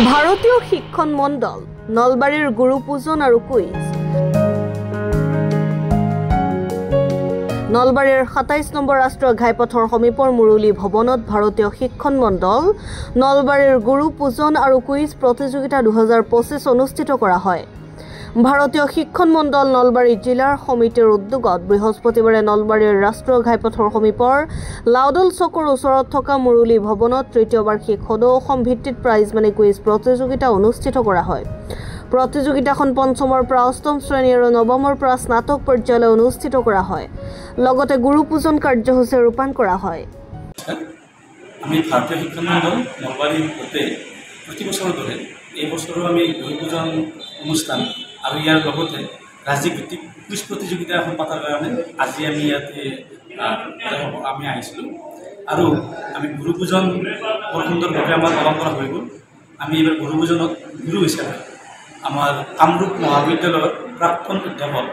ভাৰতীয় শিক্ষণ মণ্ডল নলবাৰীৰ গুৰু পূজন আৰু কুইজ নলবাৰীৰ ২৭ নম্বৰ ৰাষ্ট্ৰীয় ঘাইপথৰ সমীপৰ মুৰুলী ভৱনত ভাৰতীয় শিক্ষণ মণ্ডল নলবাৰীৰ গুৰু পূজন আৰু কুইজ প্ৰতিযোগিতা ২০২৫ অনুষ্ঠিত কৰা হয়। ভাৰতীয় শিক্ষণ মণ্ডল নলবাৰী জিলাৰ সমিতিৰ উদ্যোগত বৃহস্পতিবাৰে নলবাৰীৰ ৰাষ্ট্ৰীয় ঘাইপথৰ সমীপৰ লাউডল চকৰ ওচৰত থকা মুৰুলী ভৱনত তৃতীয় বাৰ্ষিক সদৌ অসম ভিত্তিত প্ৰাইজ মানি কুইজ প্ৰতিযোগিতা অনুষ্ঠিত কৰা হয়। প্ৰতিযোগিতাখন পঞ্চমৰ পৰা অষ্টম শ্ৰেণী আৰু নৱমৰ পৰা স্নাতক পৰ্যায়লৈ অনুষ্ঠিত কৰা হয়। লগতে গুৰু পূজন কাৰ্যসূচী ৰূপায়ণ কৰা হয়। আমি ভাৰতীয় শিক্ষণ মণ্ডল নলবাৰীৰ প্ৰতি বছৰৰ দৰে এই বছৰো আমি গুৰু পূজন অনুষ্ঠান আৰু ইয়াৰ লগতে ৰাজ্যিক ভিত্তিক কুইজ প্ৰতিযোগিতা এখন পতাৰ কাৰণে আজি আমি ইয়াতে আমি আহিছিলোঁ আৰু আমি গুৰু পূজন বৰ সুন্দৰভাৱে আমাৰ পালন কৰা হৈ গ'ল। আমি এইবাৰ গুৰু পূজনত গুৰু হিচাপে আমাৰ কামৰূপ মহাবিদ্যালয়ৰ প্ৰাক্তন অধ্যাপক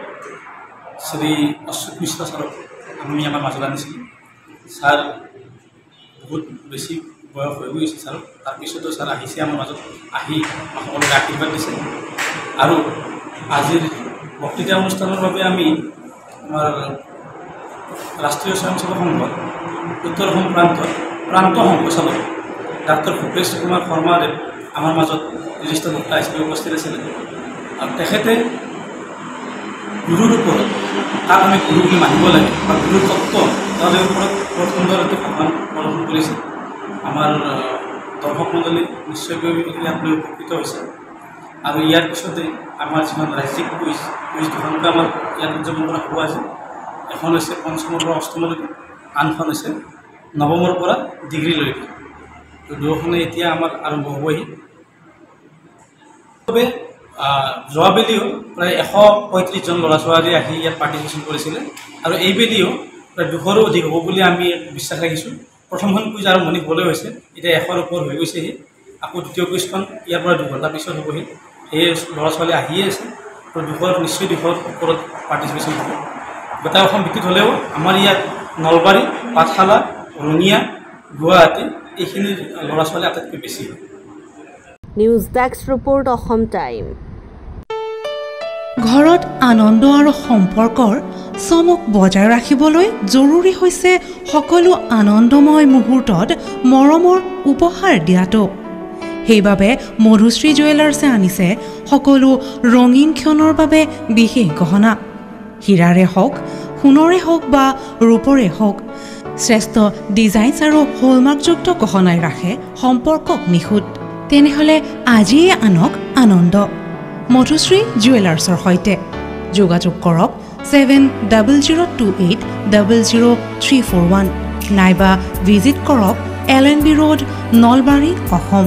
শ্ৰী অচ্যুত মিশ্ৰ ছাৰক আমি আমাৰ মাজত আনিছিলোঁ। ছাৰ বহুত বেছি বয়স হৈ গৈছে ছাৰ, তাৰপিছতো ছাৰ আহিছে আমাৰ মাজত, আহি সকলোকে আশীৰ্বাদ দিছে। আৰু আজিৰ বক্তৃতা অনুষ্ঠানৰ বাবে আমি আমাৰ ৰাষ্ট্ৰীয় স্বয়ংসেৱক সংঘৰ উত্তৰ অসম প্ৰান্ত সংসচালক ডাক্তৰ ভূপেশ কুমাৰ শৰ্মাদেৱ আমাৰ মাজত জ্যেষ্ঠ বক্তা হিচাপে উপস্থিত আছিলে। আৰু তেখেতে গুৰুৰ ওপৰত তাক আমি গুৰু বুলি মানিব লাগে বা গুৰুৰ তত্ত্ব তাৰ ওপৰত বৰ সুন্দৰ এটি ভাষণ প্ৰদৰ্শন কৰিছে। আমাৰ দৰ্শক মণ্ডলী নিশ্চয়কৈ ইয়াক লৈ উপকৃত হৈছে। আৰু ইয়াৰ পিছতে আমাৰ যিখন ৰাজ্যিক কুইজ দুখনকৈ আমাৰ ইয়াত উদযাপন কৰা হ'ব আজি। এখন হৈছে পঞ্চমৰ পৰা অষ্টমলৈকে, আনখন হৈছে নৱমৰ পৰা ডিগ্ৰীলৈকে। দুয়োখনে এতিয়া আমাৰ আৰম্ভ হ'বহি। যোৱাবেলিও প্ৰায় ১৩৫জন ল'ৰা ছোৱালী আহি ইয়াত পাৰ্টিচিপেশ্যন কৰিছিলে আৰু এইবেলিও প্ৰায় ২০০ৰো অধিক হ'ব বুলি আমি বিশ্বাস ৰাখিছোঁ। প্ৰথমখন কুইজ আৰম্ভণি হ'বলৈ হৈছে, এতিয়া ১০০ৰ ওপৰত হৈ গৈছেহি। আকৌ দ্বিতীয় কুইজখন ইয়াৰ পৰা ২ ঘণ্টা পিছত হ'বহি। সেই ল'ৰা ছোৱালী আহিয়ে আছে, তো ২০০ নিশ্চয় ২০০ৰ ওপৰত পাৰ্টিচিপেশ্যন হ'ব। গোটেই অসম ভিত্তিত হ'লেও আমাৰ ইয়াত নলবাৰী, পাঠশালা, ৰঙিয়া, গুৱাহাটী এইখিনি ল'ৰা ছোৱালী আটাইতকৈ বেছি হয়। News desk report Assam time. ঘৰত আনন্দ আৰু সম্পৰ্কৰ চমক বজাই ৰাখিবলৈ জৰুৰী হৈছে সকলো আনন্দময় মুহূৰ্তত মৰমৰ উপহাৰ দিয়াটো। সেইবাবে মধুশ্ৰী জুৱেলাৰ্ছে আনিছে সকলো ৰঙীন ক্ষণৰ বাবে বিশেষ গহনা। হীৰাৰে হওক, সোণৰে হওক বা ৰূপৰে হওক, শ্ৰেষ্ঠ ডিজাইনছ আৰু হলমাৰ্কযুক্ত গহনাই ৰাখে সম্পৰ্কক নিখুঁত। তেনেহ'লে আজিয়ে আনক আনন্দ মধুশ্ৰী জুৱেলাৰ্ছৰ সৈতে। যোগাযোগ কৰক 7002800341 নাইবা ভিজিট কৰক LNB ৰোড, নলবাৰী, অসম।